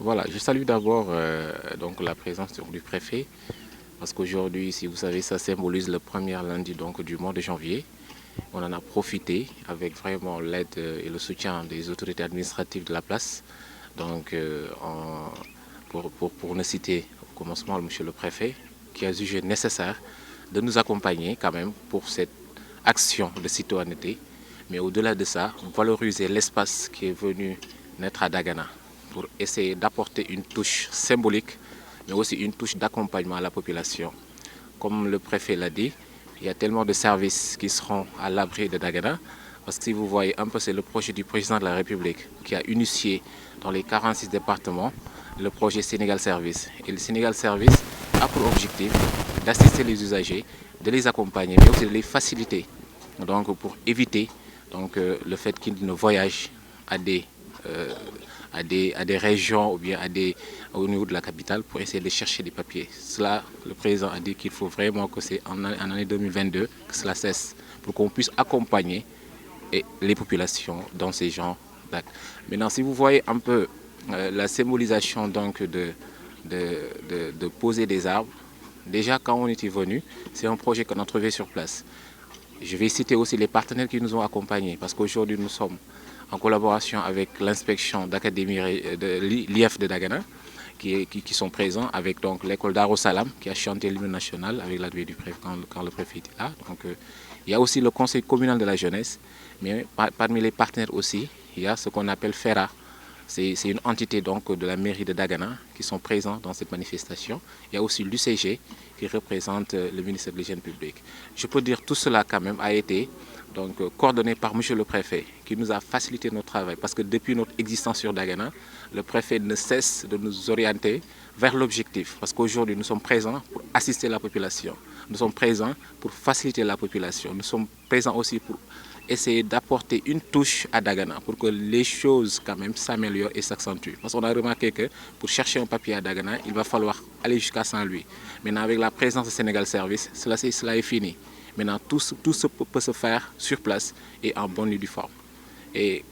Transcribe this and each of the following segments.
Voilà, je salue d'abord donc la présence du préfet, parce qu'aujourd'hui, si vous savez, ça symbolise le premier lundi donc, du mois de janvier. On en a profité avec vraiment l'aide et le soutien des autorités administratives de la place. Donc, pour ne citer au commencement monsieur le préfet, qui a jugé nécessaire de nous accompagner quand même pour cette action de citoyenneté. Mais au-delà de ça, valoriser l'espace qui est venu naître à Dagana pour essayer d'apporter une touche symbolique, mais aussi une touche d'accompagnement à la population. Comme le préfet l'a dit, il y a tellement de services qui seront à l'abri de Dagana. Parce que si vous voyez un peu, c'est le projet du président de la République qui a initié dans les 46 départements le projet Sénégal Service. Et le Sénégal Service a pour objectif d'assister les usagers, de les accompagner, mais aussi de les faciliter. Donc pour éviter le fait qu'ils ne voyagent à des, euh, à des régions ou bien au niveau de la capitale pour essayer de chercher des papiers. Cela, le président a dit qu'il faut vraiment que c'est en année 2022 que cela cesse pour qu'on puisse accompagner les populations dans ces genres d'actes. Maintenant, si vous voyez un peu la symbolisation donc de poser des arbres, déjà quand on était venu, c'est un projet qu'on a trouvé sur place. Je vais citer aussi les partenaires qui nous ont accompagnés parce qu'aujourd'hui nous sommes en collaboration avec l'inspection d'académie de l'IF de Dagana qui sont présents avec donc l'école d'Aro Salam qui a chanté l'hymne national avec l'appui du préfet quand le préfet était là. Donc, il y a aussi le conseil communal de la jeunesse, mais parmi les partenaires aussi, il y a ce qu'on appelle FERA. C'est une entité donc de la mairie de Dagana qui sont présents dans cette manifestation. Il y a aussi l'UCG qui représente le ministère de l'Hygiène publique. Je peux dire que tout cela quand même a été donc, coordonné par monsieur le préfet qui nous a facilité notre travail parce que depuis notre existence sur Dagana, le préfet ne cesse de nous orienter vers l'objectif parce qu'aujourd'hui nous sommes présents pour assister la population, nous sommes présents pour faciliter la population, nous sommes présents aussi pour essayer d'apporter une touche à Dagana pour que les choses quand même s'améliorent et s'accentuent. Parce qu'on a remarqué que pour chercher un papier à Dagana, il va falloir aller jusqu'à Saint-Louis. Maintenant, avec la présence de Sénégal Service, cela est fini. Maintenant, tout peut se faire sur place et en bonne et due forme. Et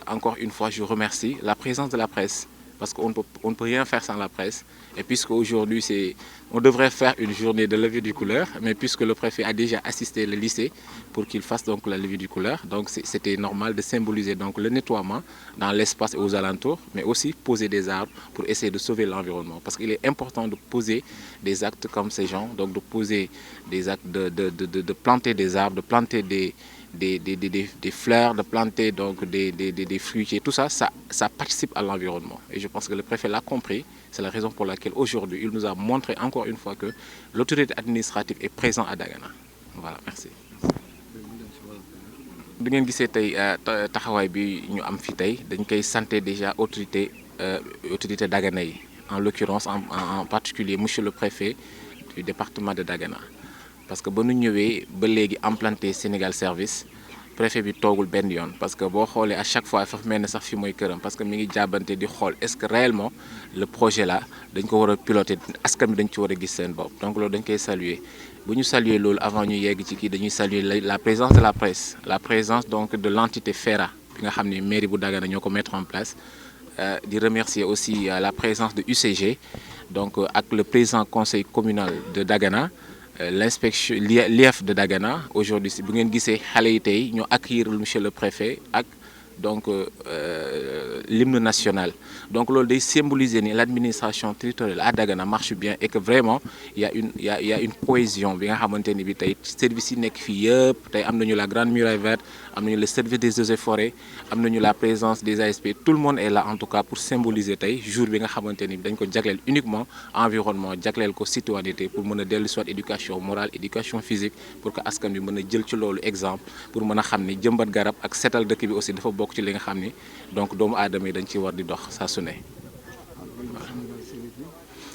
encore une fois, je remercie la présence de la presse parce qu'on ne peut rien faire sans la presse. Et puisque aujourd'hui, on devrait faire une journée de levée du couleur, mais puisque le préfet a déjà assisté le lycée pour qu'il fasse donc la levée du couleur, donc c'était normal de symboliser donc le nettoiement dans l'espace et aux alentours, mais aussi poser des arbres pour essayer de sauver l'environnement. Parce qu'il est important de poser des actes comme ces gens, donc de poser des actes, de planter des arbres, de planter des fleurs, de planter donc des fruitiers, tout ça, ça participe à l'environnement. Et je pense que le préfet l'a compris. C'est la raison pour laquelle aujourd'hui, il nous a montré encore une fois que l'autorité administrative est présente à Dagana. Voilà, merci. Bi ngeen gisee tey taxawaay bi ñu am fi tey dañ koy santé déjà autorité Dagana yi en l'occurrence en particulier monsieur le préfet du département de Dagana parce que ba nu ñëwee ba léegi implanté Sénégal Service préfet bi toogul benn yoon parce que boo xoolee à chaque fois dafa mel ne sax fi mooy këram parce que mi ngi jàbbante di xool est-ce que réellement le projet là dañ ko war a piloter askan bi dañ ci war a gis seen bopp donc loolu dañ koy saluer bu ñu saluer loolu avant ñu yegg ci kii dañuy saluer la présence de la presse la présence donc de l'entité FERA bi nga xam ne mairie bu Dagana ñoo ko mettre en place di remercier aussi la présence de UCG donc ak le président conseil communal de Dagana l'inspection l'IF de Dagana aujourd'hui bu ngeen gisee xale yi tey ñoo accueillir monsieur le préfet ak donc l'hymne national donc loolu day symboliser ni l'administration territoriale à Dagana marche bien et que vraiment il y a une cohésion bi nga xamante ni bi tey service yi nekk fii yëpp tey am nañu la grande muraille verte am nañu le service des eaux et forêts am nañu la présence des ASP tout le monde est là en tout cas pour symboliser tey jour bi nga xamante ni dañ ko jagleel uniquement environnement jagleel ko citoyenneté pour mën a dellu soit éducation morale éducation physique pour que askan bi mën a jël ci loolu exemple pour mën a xam ni jëmbat garab ak setal dëkk bi aussi dafa bokk ci li nga xam ni donc doomu aadama yi dañ ci war di dox saa su ne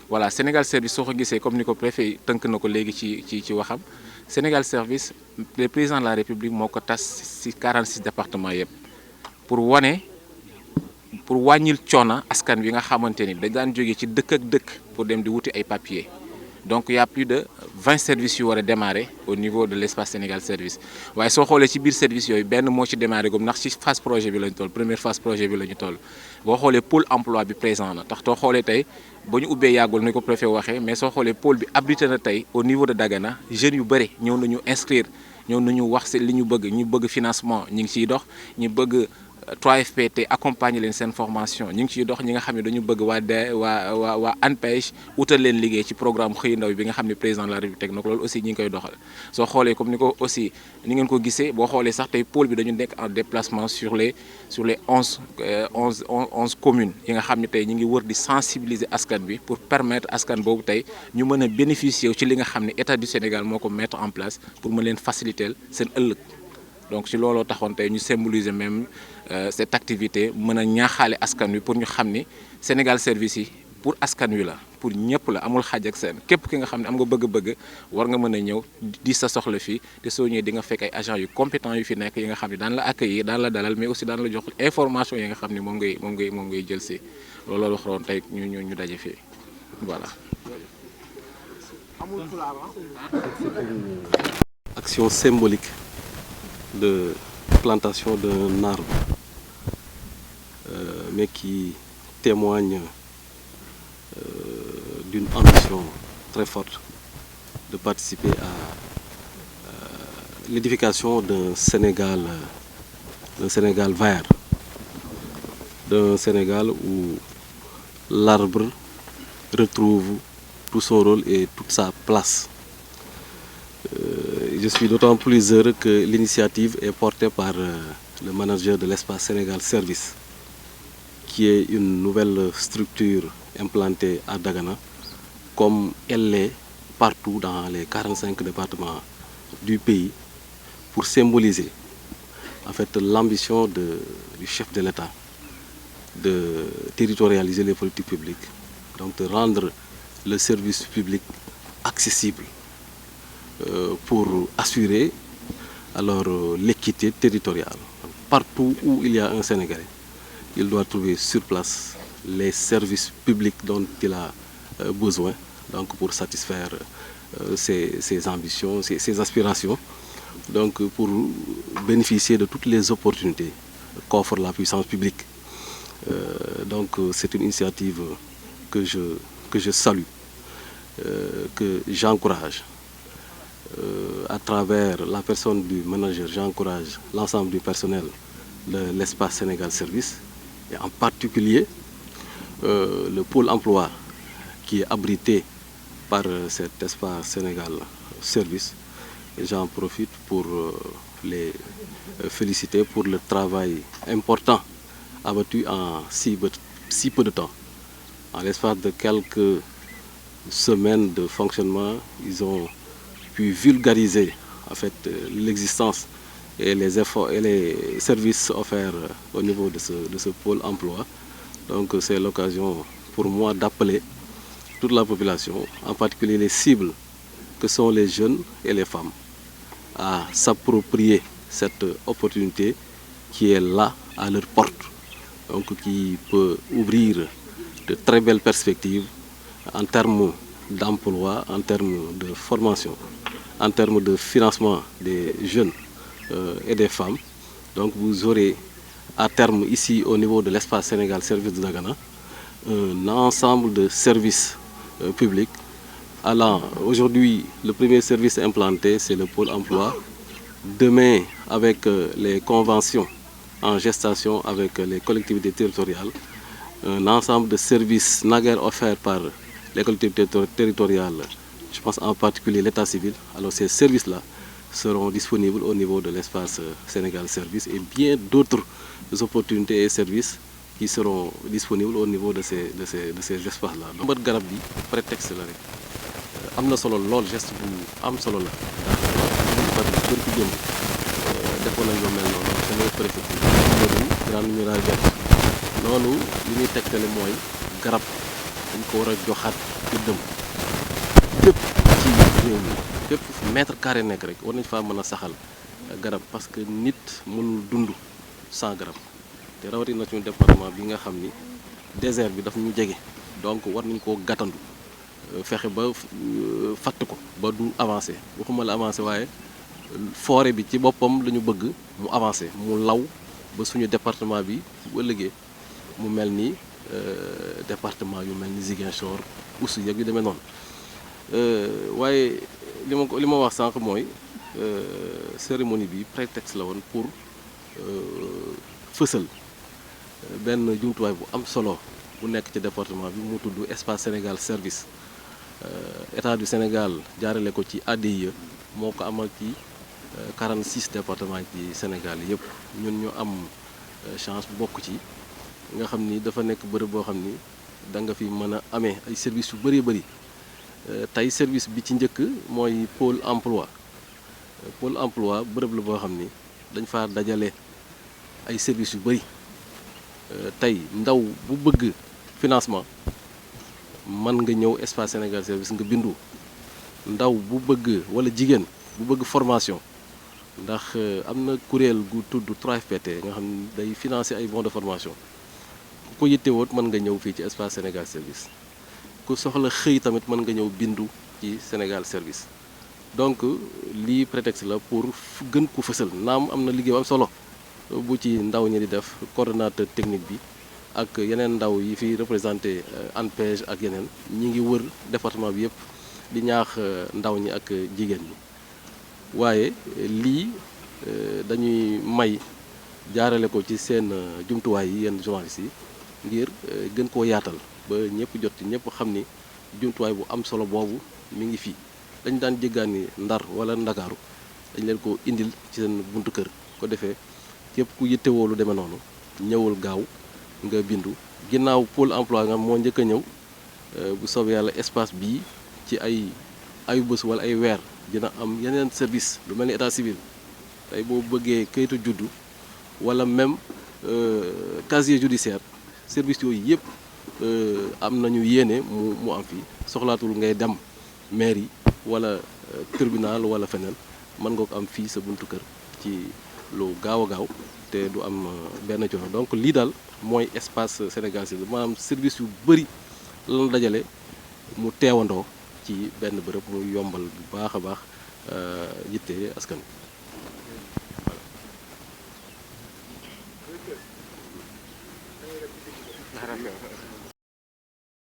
voilà Sénégal Service soo ko gisee comme ni ko préfet tënk na ko léegi ci waxam Sénégal Service le président de la République moo ko tas ci 46 départements yëpp pour wàññil coono askan wi nga xamante ni dañ daan jógee ci dëkk ak dëkk pour dem di wuti ay papiers donc il y a plus de 20 services qui ont démarré au niveau de l'espace Sénégal Service. waaye soo xoolee ci biir service yooyu benn moo ci démarré comme ndax ci phase projet bi lañ toll première phase projet bi la ñu toll boo xoolee pôle emploi bi présent na tax too xoolee tey ba ñu ubbee yàggul ni ko préfet waxee mais soo xoolee pôle bi abrité na tey au niveau de Dagana jeunes yu bëri ñëw nañu inscrire ñëw nañu wax si li ñu bëgg financement ñi ngi ciy dox ñu bëgg 3FPT accompagner leen seen formation ñu ngi ciy dox ñi nga xam ne dañu bëgg waa ANPEJ utal leen liggéey ci programme xëy ndaw bi nga xam ne président de la République teg na ko loolu aussi ñi ngi koy doxal soo xoolee comme ni ko aussi ni ngeen ko gisee boo xoolee sax tey pôle bi dañu nekk en déplacement sur les 11 communes yi nga xam ne tey ñu ngi wër di sensibiliser askan bi pour permettre askan boobu tey ñu mën a bénéficier ci li nga xam ne état du Sénégal moo ko mettre en place pour mën leen faciliter seen ëllëg donc ci looloo taxoon tey ñu symboliser même cette activité mën a ñaaxaale askan wi pour ñu xam ni Sénégal Service yi pour askan wi la pour ñëpp la amul xaaj ak seen képp ki nga xam ne am nga bëgg-bëgg war nga mën a ñëw di sa soxla fii te soo ñëwee di nga fekk ay agents yu compétents yu fi nekk yi nga xam ne daan la accueillir daan la dalal mais aussi daan la jox information yi nga xam ne moom ngay jël si loolu la waxoon tey ñu daje fii voilà. Action symbolique de plantation d'un arbre, mais qui témoigne d'une ambition très forte de participer à l'édification d'un Sénégal vert, d'un Sénégal où l'arbre retrouve tout son rôle et toute sa place. Je suis d'autant plus heureux que l'initiative est portée par le manager de l'espace Sénégal Service, qui est une nouvelle structure implantée à Dagana, comme elle l'est partout dans les 45 départements du pays, pour symboliser en fait l'ambition du chef de l'État de territorialiser les politiques publiques, donc de rendre le service public accessible pour assurer alors l'équité territoriale. Partout où il y a un Sénégalais, il doit trouver sur place les services publics dont il a besoin, donc pour satisfaire ses ambitions, ses aspirations, donc pour bénéficier de toutes les opportunités qu'offre la puissance publique. Donc c'est une initiative que je salue, que j'encourage. À travers la personne du manager, j'encourage l'ensemble du personnel de l'espace Sénégal Service, et en particulier le pôle emploi qui est abrité par cet espace Sénégal Service. Et j'en profite pour les féliciter pour le travail important abattu en si peu de temps. En l'espace de quelques semaines de fonctionnement, ils ont pu vulgariser en fait l'existence et les efforts et les services offerts au niveau de ce pôle emploi. Donc c'est l'occasion pour moi d'appeler toute la population, en particulier les cibles que sont les jeunes et les femmes, à s'approprier cette opportunité qui est là à leur porte, donc qui peut ouvrir de très belles perspectives en termes d'emploi, en termes de formation, en termes de financement des jeunes et des femmes. Donc vous aurez à terme ici au niveau de l'espace Sénégal Service de Dagana un ensemble de services publics allant. Aujourd'hui, le premier service implanté, c'est le pôle emploi. Demain, avec les conventions en gestation avec les collectivités territoriales, un ensemble de services naguère offerts par les collectivités territoriales, je pense en particulier l'état civil. Alors ces services-là seront disponibles au niveau de l'espace Sénégal Service et bien d'autres opportunités et services qui seront disponibles au niveau de ces espaces-là. Donc mbët garab bi prétexte la rek am na solo lool, geste bu am solo la ndax bërki démb defoon nañ lu mel noonu sama préfecture grande muraille verte loolu li ñuy tegtale mooy garab dañ ko war a joxaat gëddëm fépp ci réew mi fépp fu mètre carré nekk rek war nañ faa mën a saxal garab parce que nit mënul dund sans garab te rawatina suñu département bi nga xam ni désert bi daf ñu jege donc war nañ koo gàttandu fexe ba fatt ko ba du avancer waxuma la avancer waaye forêt bi ci boppam la ñu bëgg mu avancer mu law ba suñu département bi bu ëllëgee mu mel ni département yu mel ni Ziguinchor Oussou yeeg yu demee noonu waaye li ma wax sànq mooy cérémonie bi prétexte la woon pour fësal benn jumtuwaay bu am solo bu nekk ci département bi mu tudd Espace Sénégal Service état du Sénégal jaarale ko ci ADIE moo ko amal ci 46 départements ci Sénégal yëpp ñun ñu am chance bu bokk ci nga xam ni dafa nekk bërëb boo xam ni da nga fi mën a amee ay services yu bëree bëri tey service bi ci njëkk mooy pôle emploi bërëb la boo xam ni dañ fa dajale ay services yu bëri tey ndaw bu bëgg financement mën nga ñëw Espace Sénégal Service nga bindu ndaw bu bëgg wala jigéen bu bëgg formation ndax am na kuréel gu tudd 3FPT nga xam ne day financer ay bons de formation ku ko yittewoot mën nga ñëw fii ci Espace Sénégal Service ku soxla xëy tamit mën nga ñëw bindu ci Sénégal Service donc lii prétexte la pour gën ko fësal naam am na liggéey am solo bu ci ndaw ñi di def coordonnateur technique bi ak yeneen ndaw yi fi représenté ANPEJ ak yeneen ñi ngi wër département bi yëpp di ñaax ndaw ñi ak jigéen ñi waaye lii dañuy may jaarale ko ci seen jumtuwaay yi yenn journalistes yi ngir gën koo yaatal ba ñëpp jot ci ñëpp xam ni jumtuwaay bu am solo boobu mi ngi fii dañ daan jéggaani Ndar wala Ndakaaru dañ leen ko indil ci seen buntu kër ko defee képp ku yittewoo lu demee noonu ñëwul gaaw nga bindu ginnaaw pôle emploi nga moo njëkk a ñëw bu soobee yàlla espace bii ci ay bés wala ay weer dina am yeneen service lu mel ni état civil tey boo bëggee kayitu juddu wala même casier judiciaire service yooyu yëpp am nañu yéene mu am fii soxlaatul ngay dem mairie wala tribunal wala feneen mën nga ko am fii sa buntu kër ci lu gaaw a gaaw te du am benn coono donc lii daal mooy Espace Sénégal Service maanaam service yu bëri lan dajale mu teewandoo ci benn bërëb mu yombal bu baax a baax yitte askan wi.